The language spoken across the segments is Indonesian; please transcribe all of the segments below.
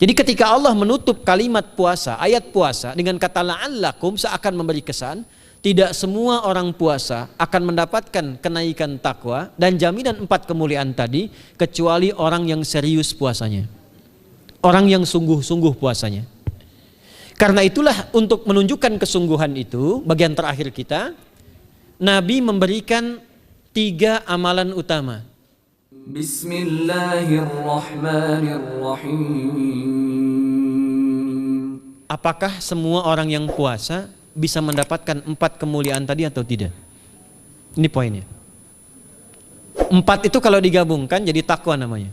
Jadi ketika Allah menutup kalimat puasa, ayat puasa dengan kata la'allakum, seakan memberi kesan tidak semua orang puasa akan mendapatkan kenaikan takwa dan jaminan 4 kemuliaan tadi kecuali orang yang serius puasanya, orang yang sungguh-sungguh puasanya. Karena itulah untuk menunjukkan kesungguhan itu, bagian terakhir kita, Nabi memberikan 3 amalan utama. Bismillahirrahmanirrahim. Apakah semua orang yang puasa bisa mendapatkan 4 kemuliaan tadi atau tidak? Ini poinnya. 4 itu kalau digabungkan jadi takwa namanya.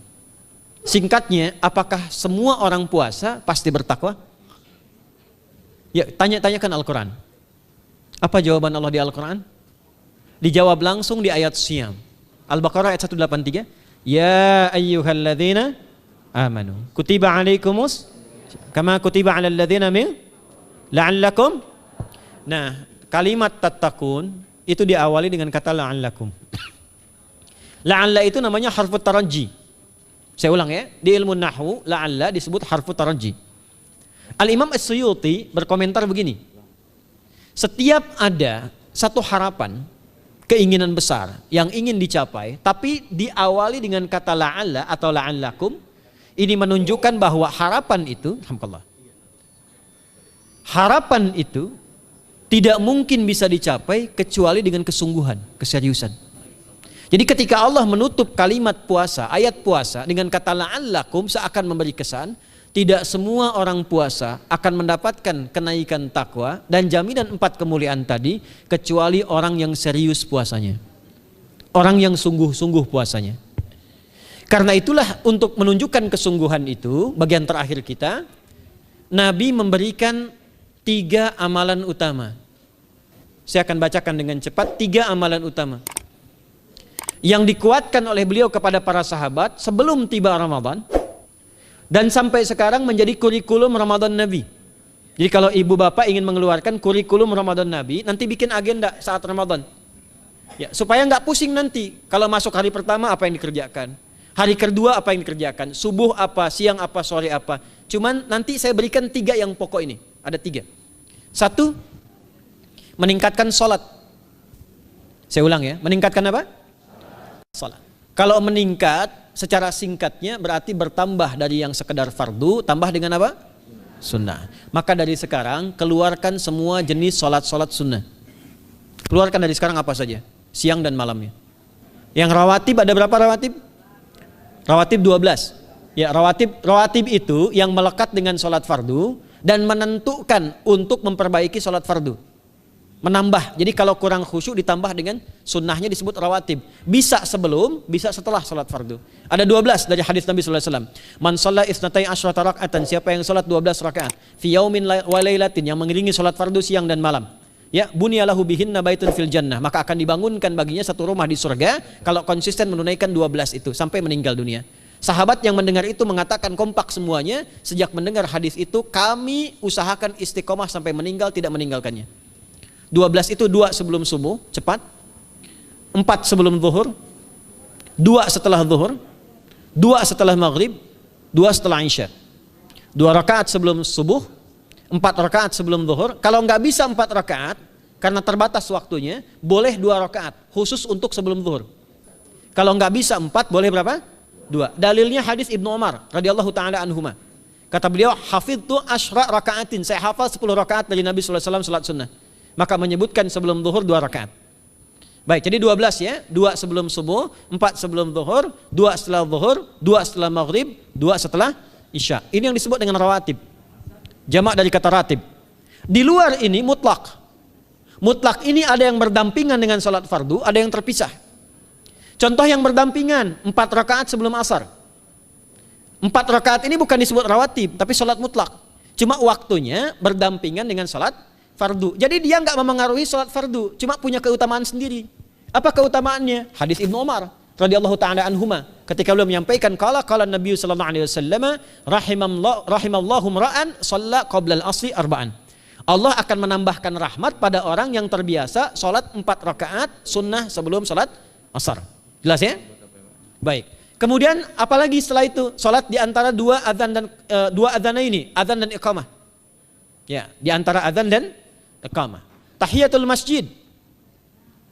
Singkatnya, apakah semua orang puasa pasti bertakwa? Ya, tanyakan Al-Quran. Apa jawaban Allah di Al-Quran? Dijawab langsung di ayat Siyam. Al-Baqarah ayat 183. Ya ayyuhalladzina amanu kutiba alaikumus kama kutiba alal ladzina min la'allakum. Nah, kalimat tattaqun itu diawali dengan kata la'allakum. La'alla itu namanya harfu taraji. Saya ulang ya, di ilmu nahwu la'alla disebut harfu taraji. Al-Imam As-Suyuti berkomentar begini. Setiap ada satu harapan, keinginan besar yang ingin dicapai, tapi diawali dengan kata la'alla atau la'allakum, ini menunjukkan bahwa harapan itu, alhamdulillah, harapan itu tidak mungkin bisa dicapai kecuali dengan kesungguhan, keseriusan. Jadi ketika Allah menutup kalimat puasa, ayat puasa dengan kata la'allakum, seakan memberi kesan tidak semua orang puasa akan mendapatkan kenaikan takwa dan jaminan 4 kemuliaan tadi kecuali orang yang serius puasanya, orang yang sungguh-sungguh puasanya. Karena itulah untuk menunjukkan kesungguhan itu, bagian terakhir kita, Nabi memberikan 3 amalan utama. Saya akan bacakan dengan cepat 3 amalan utama yang dikuatkan oleh beliau kepada para sahabat sebelum tiba Ramadan dan sampai sekarang menjadi kurikulum Ramadan Nabi. Jadi kalau ibu bapak ingin mengeluarkan kurikulum Ramadan Nabi, nanti bikin agenda saat Ramadan, ya, supaya nggak pusing nanti. Kalau masuk hari pertama apa yang dikerjakan, hari kedua apa yang dikerjakan, subuh apa, siang apa, sore apa. Cuman nanti saya berikan 3 yang pokok ini. Ada 3. 1, meningkatkan sholat. Saya ulang ya, meningkatkan apa? Sholat. Kalau meningkat secara singkatnya berarti bertambah dari yang sekedar fardu, tambah dengan apa? Sunnah. Maka dari sekarang keluarkan semua jenis sholat-sholat sunnah. Keluarkan dari sekarang apa saja, siang dan malamnya. Yang rawatib, ada berapa rawatib? Rawatib 12. Ya, rawatib itu yang melekat dengan sholat fardu dan menentukan untuk memperbaiki sholat fardu. Menambah, jadi kalau kurang khusyuk ditambah dengan sunnahnya disebut rawatib. Bisa sebelum, bisa setelah sholat fardu. Ada 12 dari hadis Nabi SAW. Man shalla isnatai asyrata rak'atan, siapa yang sholat 12 rakaat fi yaumin wa lailatin, yang mengiringi sholat fardu siang dan malam, ya, bunyalahu bihinna baitun fil jannah, maka akan dibangunkan baginya satu rumah di surga kalau konsisten menunaikan 12 itu sampai meninggal dunia. Sahabat yang mendengar itu mengatakan kompak semuanya, sejak mendengar hadis itu kami usahakan istiqomah sampai meninggal tidak meninggalkannya. 12 itu 2 sebelum subuh, cepat. 4 sebelum zuhur, 2 setelah zuhur, 2 setelah maghrib, 2 setelah isya. 2 rakaat sebelum subuh, 4 rakaat sebelum zuhur. Kalau nggak bisa 4 rakaat karena terbatas waktunya, boleh 2 rakaat khusus untuk sebelum zuhur. Kalau nggak bisa 4, boleh berapa? 2. Dalilnya hadis Ibnu Umar radhiyallahu taala anhuma. Kata beliau, hafidtu asyra rakaatin, saya hafal 10 rakaat dari Nabi sallallahu alaihi wasallam salat sunnah. Maka menyebutkan sebelum zuhur 2 rakaat. Baik, jadi 12 ya, 2 sebelum subuh, 4 sebelum zuhur, 2 setelah zuhur, 2 setelah maghrib, 2 setelah isya. Ini yang disebut dengan rawatib. Jamak dari kata ratib. Di luar ini mutlak. Mutlak ini ada yang berdampingan dengan salat fardu, ada yang terpisah. Contoh yang berdampingan, 4 rakaat sebelum asar. 4 rakaat ini bukan disebut rawatib, tapi salat mutlak. Cuma waktunya berdampingan dengan salat fardu. Jadi dia nggak memengaruhi sholat fardu, cuma punya keutamaan sendiri. Apa keutamaannya? Hadis Ibnu Umar radhiyallahu taala anhuma, ketika beliau menyampaikan qala Nabi sallallahu alaihi wasallam rahimallahu ra'an shalla qabla al-asri arba'an. Allah akan menambahkan rahmat pada orang yang terbiasa sholat 4 rakaat sunnah sebelum sholat asar. Jelas ya? Baik. Kemudian apalagi setelah itu? Salat di antara dua adzan dan dua adzan ini, adzan dan iqamah. Ya, di antara adzan dan iqamah. Tahiyatul masjid.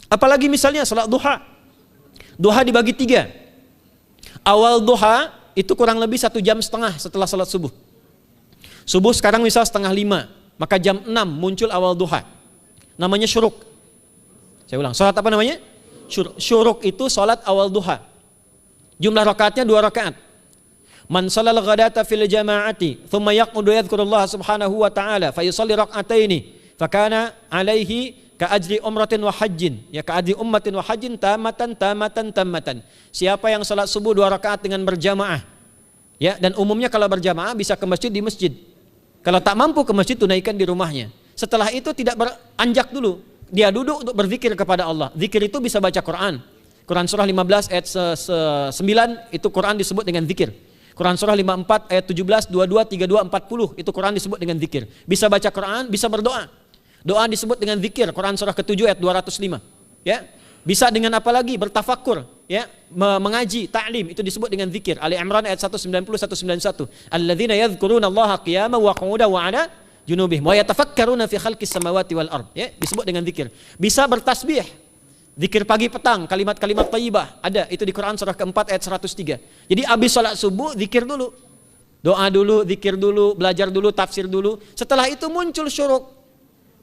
Apalagi misalnya salat duha. Duha dibagi 3. Awal duha itu kurang lebih 1,5 jam setelah salat subuh. Subuh sekarang misal 4:30, maka jam 6 muncul awal duha. Namanya syuruk. Saya ulang, salat apa namanya? Syuruk itu salat awal duha. Jumlah rakaatnya 2 rakaat. Man shalal ghadata fil jama'ati thumma yaqudu yadhkurullah subhanahu wa ta'ala fa yusalli rak'ataini fa kana alaihi ka ajri umratin wa hajjin, ya ka ajri ummatin wa hajjin tamatan. Siapa yang salat subuh 2 rakaat dengan berjamaah, ya, dan umumnya kalau berjamaah bisa ke masjid di masjid. Kalau tak mampu ke masjid, tunaikan di rumahnya. Setelah itu tidak beranjak dulu, dia duduk untuk berzikir kepada Allah. Zikir itu bisa baca Quran. Quran surah 15 ayat 9 itu Quran disebut dengan zikir. Quran surah 54 ayat 17, 22, 32, 40 itu Quran disebut dengan zikir. Bisa baca Quran, bisa berdoa. Doa disebut dengan zikir. Quran surah ke-7 ayat 205. Ya. Bisa dengan apa lagi? Bertafakur, ya, mengaji, ta'lim, itu disebut dengan zikir. Ali Imran ayat 190 191. Alladzina yadhkurunallaha qiyaman wa qu'udan wa 'ala junubihim wa yatafakkaruna fi khalqis samawati wal ard, ya, disebut dengan zikir. Bisa bertasbih. Zikir pagi petang, kalimat-kalimat thayyibah, ada itu di Quran surah ke-4 ayat 103. Jadi habis salat subuh zikir dulu. Doa dulu, zikir dulu, belajar dulu, tafsir dulu. Setelah itu muncul syuruk.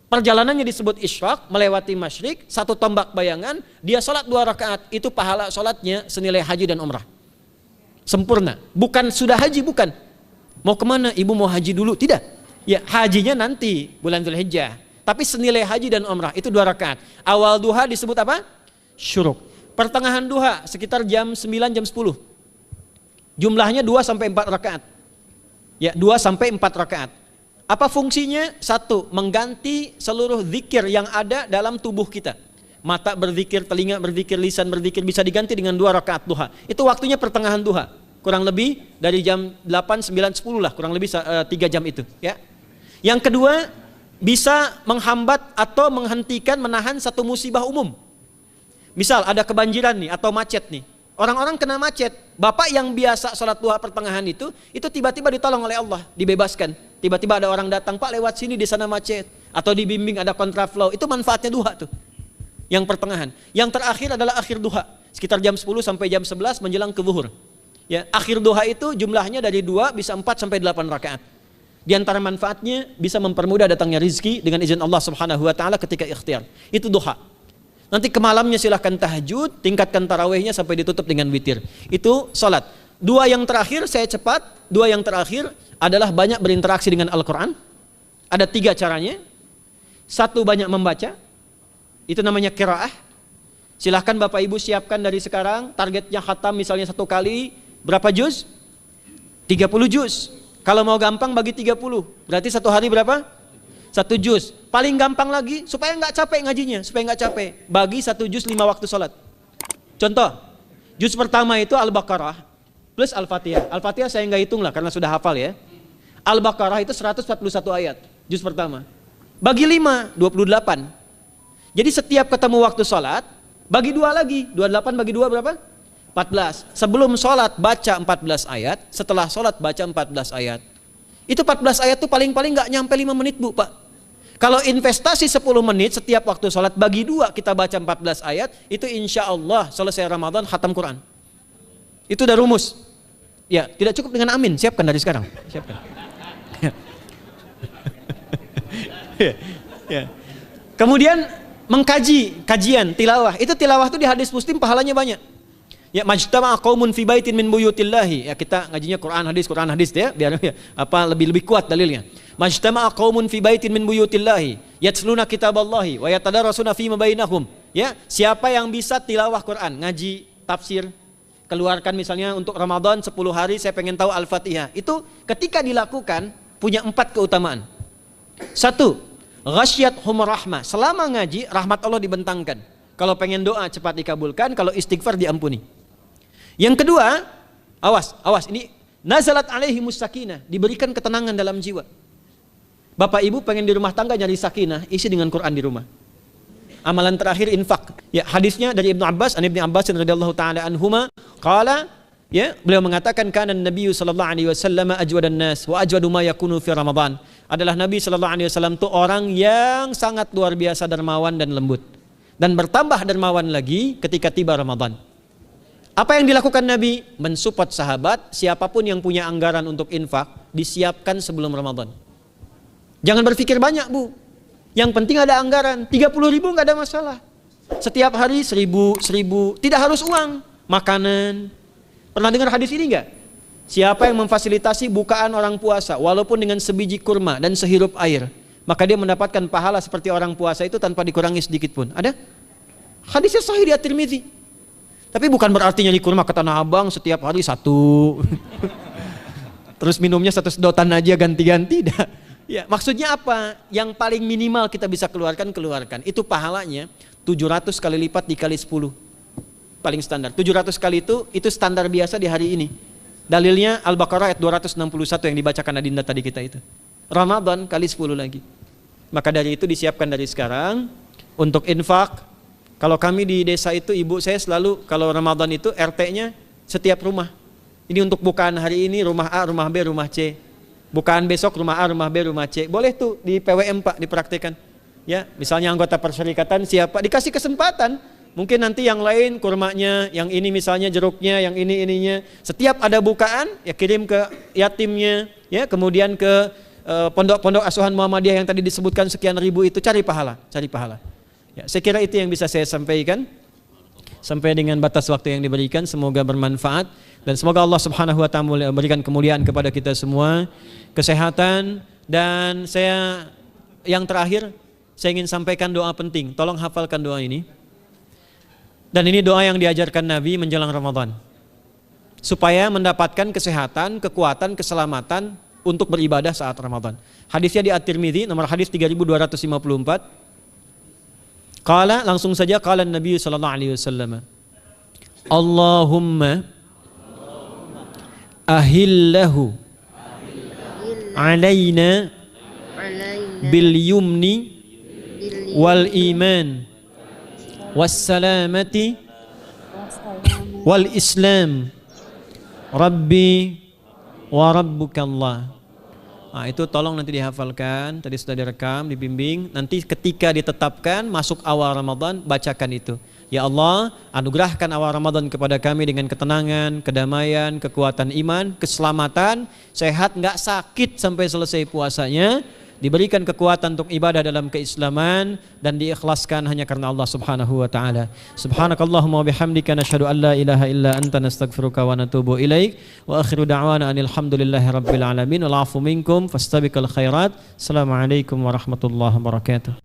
Perjalanannya disebut isyraq, melewati masyrik, 1 tombak bayangan, dia salat 2 rakaat, itu pahala salatnya senilai haji dan umrah. Sempurna. Bukan sudah haji, bukan. Mau kemana? Ibu mau haji dulu? Tidak. Ya, hajinya nanti bulan Dzulhijjah. Tapi senilai haji dan umrah itu 2 rakaat. Awal duha disebut apa? Syuruk. Pertengahan duha sekitar jam 9 jam 10. Jumlahnya 2 sampai 4 rakaat. Ya, 2 sampai 4 rakaat. Apa fungsinya? 1, mengganti seluruh zikir yang ada dalam tubuh kita. Mata berzikir, telinga berzikir, lisan berzikir, bisa diganti dengan 2 rakaat duha. Itu waktunya pertengahan duha. Kurang lebih dari jam 8, 9, 10 lah, kurang lebih 3 jam itu, ya. Yang kedua, bisa menghambat atau menghentikan, menahan satu musibah umum. Misal ada kebanjiran nih atau macet nih. Orang-orang kena macet. Bapak yang biasa sholat duha pertengahan itu tiba-tiba ditolong oleh Allah, dibebaskan. Tiba-tiba ada orang datang, Pak lewat sini di sana macet. Atau dibimbing ada kontraflow. Itu manfaatnya duha tuh. Yang pertengahan. Yang terakhir adalah akhir duha. Sekitar jam 10 sampai jam 11 menjelang ke zuhur. Ya, akhir duha itu jumlahnya dari 2 bisa 4 sampai 8 rakaat. Di antara manfaatnya bisa mempermudah datangnya rizki dengan izin Allah Subhanahu wa taala ketika ikhtiar. Itu duha. Nanti ke malamnya silahkan tahajud, tingkatkan tarawihnya sampai ditutup dengan witir. Itu salat. 2 yang terakhir saya cepat, 2 yang terakhir adalah banyak berinteraksi dengan Al-Qur'an. Ada 3 caranya. 1, banyak membaca. Itu namanya qiraah. Silahkan Bapak Ibu siapkan dari sekarang, targetnya khatam misalnya 1 kali berapa juz? 30 juz. Kalau mau gampang bagi 30, berarti 1 hari berapa? 1 juz. Paling gampang lagi, supaya nggak capek ngajinya, supaya nggak capek, bagi 1 juz 5 waktu sholat. Contoh, juz pertama itu Al-Baqarah plus Al-Fatihah. Al-Fatihah saya nggak hitung lah karena sudah hafal ya. Al-Baqarah itu 141 ayat, juz pertama. Bagi 5, 28. Jadi setiap ketemu waktu sholat, bagi 2 lagi, 28 bagi 2 berapa? 14. Sebelum sholat baca 14 ayat, setelah sholat baca 14 ayat. Itu 14 ayat tuh paling-paling nggak nyampe 5 menit Bu Pak. Kalau investasi 10 menit setiap waktu sholat bagi 2 kita baca 14 ayat, itu insya Allah selesai Ramadan khatam Quran. Itu udah rumus. Ya, tidak cukup dengan amin, siapkan dari sekarang. Siapkan. Ya. Kemudian mengkaji, kajian, tilawah. Itu tilawah itu di hadis Muslim pahalanya banyak. Ya, majtama'a qaumun fi baitin min buyutillahi. Ya, kita ngajinya Quran hadis ya, biar ya, lebih kuat dalilnya. Majtama'a qaumun fi baitin min buyutillahi yatluna kitaballahi wa yatadarasuna fima bainahum. Ya, siapa yang bisa tilawah Quran, ngaji, tafsir, keluarkan misalnya untuk Ramadan 10 hari saya pengen tahu Al-Fatihah. Itu ketika dilakukan punya 4 keutamaan. 1, ghasyiyatuhum rahmah. Selama ngaji rahmat Allah dibentangkan. Kalau pengen doa cepat dikabulkan, kalau istighfar diampuni. Yang kedua, awas ini nazalat alaihimus sakinah, diberikan ketenangan dalam jiwa. Bapak Ibu pengen di rumah tangga nyari sakinah, isi dengan Quran di rumah. Amalan terakhir infak. Ya, hadisnya dari Ibnu Abbas, an Ibnu Abbas radhiyallahu taala anhuma, qala Ya, beliau mengatakan kana Nabi sallallahu alaihi wasallam ajwadan nas wa ajwadu ma yakunu fi Ramadan. Adalah Nabi sallallahu alaihi wasallam itu orang yang sangat luar biasa dermawan dan lembut. Dan bertambah dermawan lagi ketika tiba Ramadan. Apa yang dilakukan Nabi? Mensupport sahabat, siapapun yang punya anggaran untuk infak, disiapkan sebelum Ramadan. Jangan berpikir banyak, Bu. Yang penting ada anggaran, 30.000 nggak ada masalah. Setiap hari 1.000, tidak harus uang, makanan. Pernah dengar hadis ini nggak? Siapa yang memfasilitasi bukaan orang puasa, walaupun dengan sebiji kurma dan sehirup air, maka dia mendapatkan pahala seperti orang puasa itu tanpa dikurangi sedikit pun. Ada? Hadisnya sahih di At-Tirmidzi. Tapi bukan berarti nyari kurma ke Tanah Abang setiap hari 1. Terus minumnya 1 sedotan aja ganti-ganti. Ya, maksudnya apa? Yang paling minimal kita bisa keluarkan. Itu pahalanya 700 kali lipat dikali 10. Paling standar. 700 kali itu standar biasa di hari ini. Dalilnya Al-Baqarah ayat 261 yang dibacakan Adinda tadi kita itu. Ramadan kali 10 lagi. Maka dari itu disiapkan dari sekarang untuk infak. Kalau kami di desa itu, ibu saya selalu kalau Ramadan itu RT-nya setiap rumah. Ini untuk bukaan hari ini rumah A, rumah B, rumah C. Bukaan besok rumah A, rumah B, rumah C. Boleh tuh di PWM Pak dipraktikkan. Ya, misalnya anggota perserikatan siapa dikasih kesempatan. Mungkin nanti yang lain kurmanya, yang ini misalnya jeruknya, yang ini ininya. Setiap ada bukaan ya kirim ke yatimnya, ya kemudian ke pondok-pondok asuhan Muhammadiyah yang tadi disebutkan sekian ribu itu, cari pahala. Ya, saya kira itu yang bisa saya sampaikan sampai dengan batas waktu yang diberikan. Semoga bermanfaat dan semoga Allah Subhanahu wa taala memberikan kemuliaan kepada kita semua, kesehatan, dan saya yang terakhir saya ingin sampaikan doa penting. Tolong hafalkan doa ini. Dan ini doa yang diajarkan Nabi menjelang Ramadan. Supaya mendapatkan kesehatan, kekuatan, keselamatan untuk beribadah saat Ramadan. Hadisnya di At-Tirmidzi nomor hadis 3254. Qala, langsung saja qala Nabi sallallahu alaihi wasallam. Allahumma ahillahu alaina bil yumni wal iman was salamati wal islam rabbi wa rabbukallah. Nah, itu tolong nanti dihafalkan, tadi sudah direkam, dibimbing. Nanti ketika ditetapkan masuk awal Ramadan, bacakan itu. Ya Allah, anugerahkan awal Ramadan kepada kami dengan ketenangan, kedamaian, kekuatan iman, keselamatan, sehat, nggak sakit sampai selesai puasanya, diberikan kekuatan untuk ibadah dalam keislaman dan diikhlaskan hanya karena Allah Subhanahu wa taala. Subhanakallahumma wa bihamdika nasyhadu an la ilaha illa anta nastaghfiruka wa natubu ilaik wa akhiru da'wana anil hamdulillahi rabbil alamin wal 'afu minkum fastabiqul khairat. Assalamualaikum warahmatullahi wabarakatuh.